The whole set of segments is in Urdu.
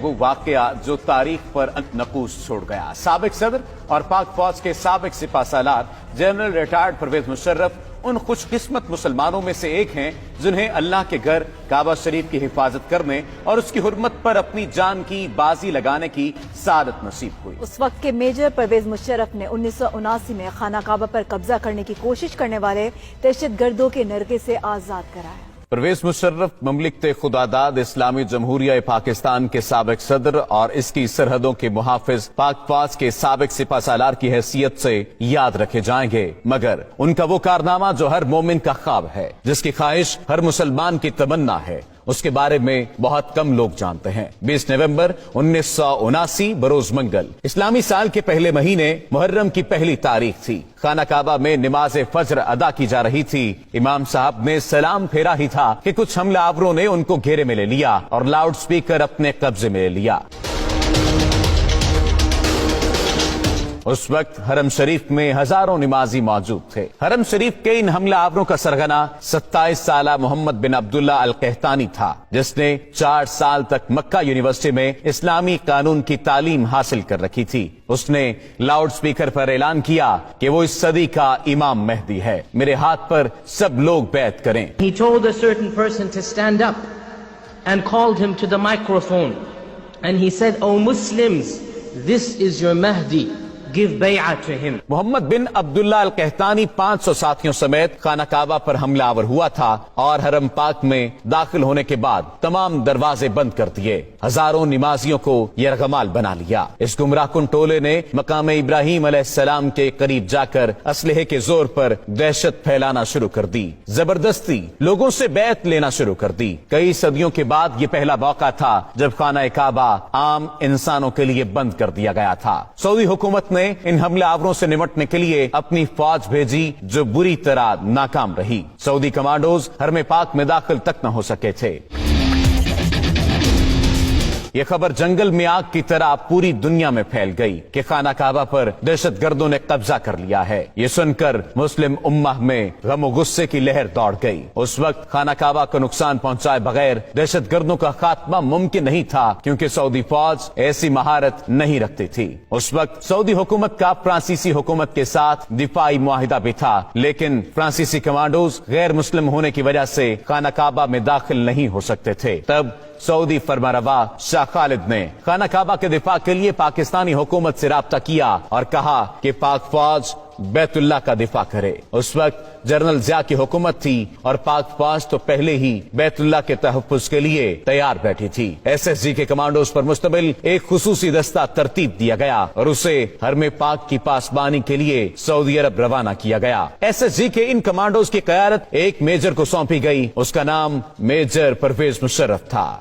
وہ واقعہ جو تاریخ پر نقوش چھوڑ گیا۔ سابق صدر اور پاک فوج کے سابق سپہ سالار جنرل ریٹائرڈ پرویز مشرف ان خوش قسمت مسلمانوں میں سے ایک ہیں جنہیں اللہ کے گھر کعبہ شریف کی حفاظت کرنے اور اس کی حرمت پر اپنی جان کی بازی لگانے کی سعادت نصیب ہوئی۔ اس وقت کے میجر پرویز مشرف نے 1979 میں خانہ کعبہ پر قبضہ کرنے کی کوشش کرنے والے دہشت گردوں کے نرغے سے آزاد کرایا۔ پرویز مشرف مملکت خداداد اسلامی جمہوریہ پاکستان کے سابق صدر اور اس کی سرحدوں کے محافظ پاک فوج کے سابق سپہ سالار کی حیثیت سے یاد رکھے جائیں گے، مگر ان کا وہ کارنامہ جو ہر مومن کا خواب ہے، جس کی خواہش ہر مسلمان کی تمنا ہے، اس کے بارے میں بہت کم لوگ جانتے ہیں۔ 20 نومبر 1979 بروز منگل اسلامی سال کے پہلے مہینے محرم کی پہلی تاریخ تھی۔ خانہ کعبہ میں نماز فجر ادا کی جا رہی تھی۔ امام صاحب نے سلام پھیرا ہی تھا کہ کچھ حملہ آوروں نے ان کو گھیرے میں لے لیا اور لاؤڈ سپیکر اپنے قبضے میں لے لیا۔ اس وقت حرم شریف میں ہزاروں نمازی موجود تھے۔ حرم شریف کے ان حملہ آوروں کا سرغنہ 27 سالہ محمد بن عبداللہ القحطانی تھا، جس نے 4 سال تک مکہ یونیورسٹی میں اسلامی قانون کی تعلیم حاصل کر رکھی تھی۔ اس نے لاؤڈ سپیکر پر اعلان کیا کہ وہ اس صدی کا امام مہدی ہے، میرے ہاتھ پر سب لوگ بیعت کریں۔ He told a certain person to stand up and called him to the microphone and he said, "O Muslims, this is your Mahdi. Give bay'ah to him." Muhammad bin Abdullah Al Qahtani 500 ساتھیوں سمیت خانہ کعبہ پر حملہ آور ہوا تھا اور حرم پاک میں داخل ہونے کے بعد تمام دروازے بند کر دیے۔ ہزاروں نمازیوں کو یرغمال بنا لیا۔ اس گمراہ کن ٹولے نے مقام ابراہیم علیہ السلام کے قریب جا کر اسلحے کے زور پر دہشت پھیلانا شروع کر دی، زبردستی لوگوں سے بیعت لینا شروع کر دی۔ کئی صدیوں کے بعد یہ پہلا موقع تھا جب خانہ کعبہ عام انسانوں کے لیے بند کر دیا گیا تھا۔ سعودی حکومت نے ان حملہ آوروں سے نمٹنے کے لیے اپنی فوج بھیجی جو بری طرح ناکام رہی۔ سعودی کمانڈوز حرم پاک میں داخل تک نہ ہو سکے تھے۔ یہ خبر جنگل میں آگ کی طرح پوری دنیا میں پھیل گئی کہ خانہ کعبہ پر دہشت گردوں نے قبضہ کر لیا ہے۔ یہ سن کر مسلم امہ میں غم و غصے کی لہر دوڑ گئی۔ اس وقت خانہ کعبہ کو نقصان پہنچائے بغیر دہشت گردوں کا خاتمہ ممکن نہیں تھا، کیونکہ سعودی فوج ایسی مہارت نہیں رکھتی تھی۔ اس وقت سعودی حکومت کا فرانسیسی حکومت کے ساتھ دفاعی معاہدہ بھی تھا، لیکن فرانسیسی کمانڈوز غیر مسلم ہونے کی وجہ سے خانہ کعبہ میں داخل نہیں ہو سکتے تھے۔ تب سعودی فرمانروا شاہ خالد نے خانہ کعبہ کے دفاع کے لیے پاکستانی حکومت سے رابطہ کیا اور کہا کہ پاک فوج بیت اللہ کا دفاع کرے۔ اس وقت جنرل ضیاء کی حکومت تھی اور پاک فوج تو پہلے ہی بیت اللہ کے تحفظ کے لیے تیار بیٹھی تھی۔ SSG کے کمانڈوز پر مشتمل ایک خصوصی دستہ ترتیب دیا گیا اور اسے حرم پاک کی پاسبانی کے لیے سعودی عرب روانہ کیا گیا۔ SSG کے ان کمانڈوز کی قیادت ایک میجر کو سونپی گئی، اس کا نام میجر پرویز مشرف تھا۔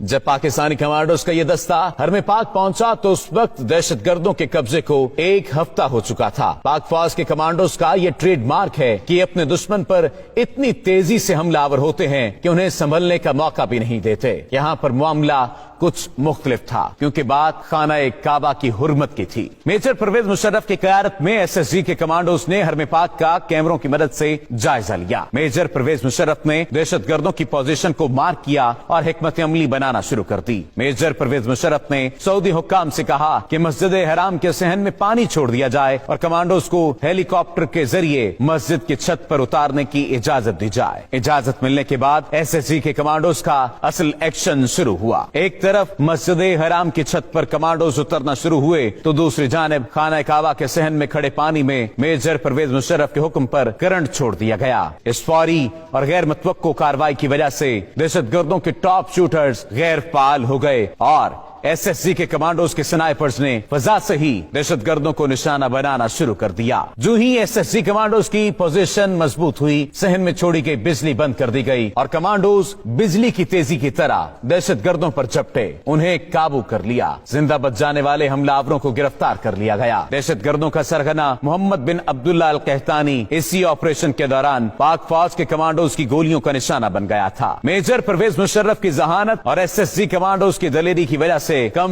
جب پاکستانی کمانڈوز کا یہ دستہ حرم پاک پہنچا تو اس وقت دہشت گردوں کے قبضے کو 1 ہفتہ ہو چکا تھا۔ پاک فوج کے کمانڈوز کا یہ ٹریڈ مارک ہے کہ اپنے دشمن پر اتنی تیزی سے حملہ آور ہوتے ہیں کہ انہیں سنبھلنے کا موقع بھی نہیں دیتے۔ یہاں پر معاملہ کچھ مختلف تھا، کیونکہ بات خانہ کعبہ کی حرمت کی تھی۔ میجر پرویز مشرف کی قیادت میں SSG کے کمانڈوز نے حرم پاک کا کیمروں کی مدد سے جائزہ لیا۔ میجر پرویز مشرف نے دہشت گردوں کی پوزیشن کو مارک کیا اور حکمت عملی بنانا شروع کر دی۔ میجر پرویز مشرف نے سعودی حکام سے کہا کہ مسجد حرام کے صحن میں پانی چھوڑ دیا جائے اور کمانڈوز کو ہیلی کاپٹر کے ذریعے مسجد کی چھت پر اتارنے کی اجازت دی جائے۔ اجازت ملنے کے بعد SSG کے کمانڈوز کا اصل ایکشن شروع ہوا۔ ایک طرف مسجد حرام کی چھت پر کمانڈوز اترنا شروع ہوئے تو دوسری جانب خانہ کعبہ کے صحن میں کھڑے پانی میں میجر پرویز مشرف کے حکم پر کرنٹ چھوڑ دیا گیا۔ اس فوری اور غیر متوقع کارروائی کی وجہ سے دہشت گردوں کے ٹاپ شوٹرز غیر فعال ہو گئے اور SSG کے کمانڈوز کے سنائپرز نے فضا سے ہی دہشت گردوں کو نشانہ بنانا شروع کر دیا۔ جو ہی SSG کمانڈوز کی پوزیشن مضبوط ہوئی، صحن میں چھوڑی گئی بجلی بند کر دی گئی اور کمانڈوز بجلی کی تیزی کی طرح دہشت گردوں پر جھپٹے، انہیں قابو کر لیا۔ زندہ بچ جانے والے حملہ آوروں کو گرفتار کر لیا گیا۔ دہشت گردوں کا سرغنہ محمد بن عبداللہ القحطانی اسی آپریشن کے دوران پاک فوج کے کمانڈوز کی گولیوں کا نشانہ بن گیا تھا۔ میجر پرویز مشرف کی ذہانت اور SSG کمانڈوز کی دلیری کی وجہ سے